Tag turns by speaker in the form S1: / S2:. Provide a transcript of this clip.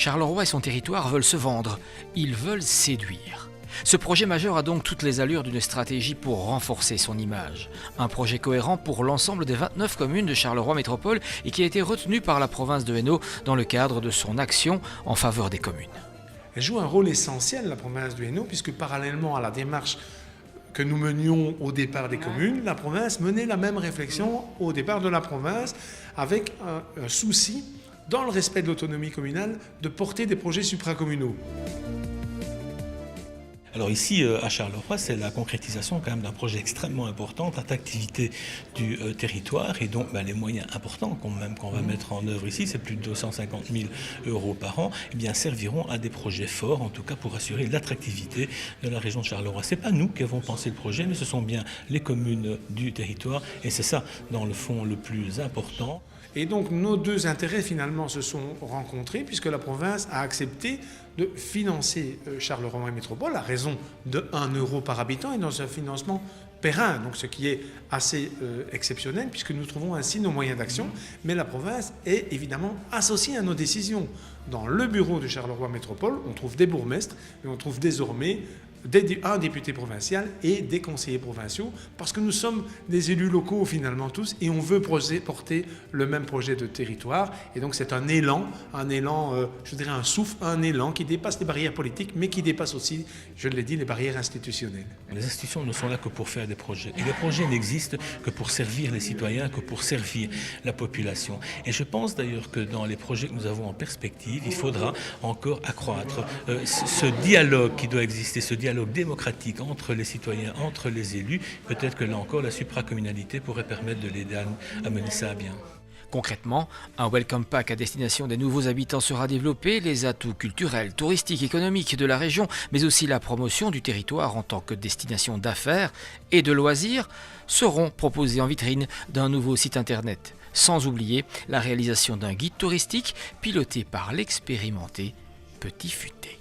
S1: Charleroi et son territoire veulent se vendre, ils veulent séduire. Ce projet majeur a donc toutes les allures d'une stratégie pour renforcer son image. Un projet cohérent pour l'ensemble des 29 communes de Charleroi Métropole et qui a été retenu par la province de Hainaut dans le cadre de son action en faveur des communes.
S2: Elle joue un rôle essentiel, la province du Hainaut, puisque parallèlement à la démarche que nous menions au départ des communes, la province menait la même réflexion au départ de la province, avec un souci, dans le respect de l'autonomie communale, de porter des projets supracommunaux.
S3: Alors ici, à Charleroi, c'est la concrétisation quand même d'un projet extrêmement important, d'attractivité du territoire, et donc les moyens importants qu'on va mettre en œuvre ici, c'est plus de 250 000 € par an, eh bien, serviront à des projets forts, en tout cas pour assurer l'attractivité de la région de Charleroi. Ce n'est pas nous qui avons pensé le projet, mais ce sont bien les communes du territoire, et c'est ça, dans le fond, le plus important.
S2: Et donc nos deux intérêts finalement se sont rencontrés puisque la province a accepté de financer Charleroi Métropole à raison de 1 € par habitant et dans un financement périn, donc ce qui est assez exceptionnel puisque nous trouvons ainsi nos moyens d'action. Mais la province est évidemment associée à nos décisions. Dans le bureau de Charleroi Métropole, on trouve des bourgmestres et on trouve désormais un député provincial et des conseillers provinciaux, parce que nous sommes des élus locaux finalement tous, et on veut porter le même projet de territoire. Et donc c'est un élan, je dirais un souffle, un élan qui dépasse les barrières politiques, mais qui dépasse aussi, je l'ai dit, les barrières institutionnelles.
S3: Les institutions ne sont là que pour faire des projets. Et les projets n'existent que pour servir les citoyens, que pour servir la population. Et je pense d'ailleurs que dans les projets que nous avons en perspective, il faudra encore accroître ce dialogue qui doit exister, ce dialogue démocratique entre les citoyens, entre les élus. Peut-être que là encore, la supracommunalité pourrait permettre de l'aider à mener ça à bien.
S1: Concrètement, un welcome pack à destination des nouveaux habitants sera développé, les atouts culturels, touristiques, économiques de la région, mais aussi la promotion du territoire en tant que destination d'affaires et de loisirs seront proposés en vitrine d'un nouveau site internet. Sans oublier la réalisation d'un guide touristique piloté par l'expérimenté Petit Futé.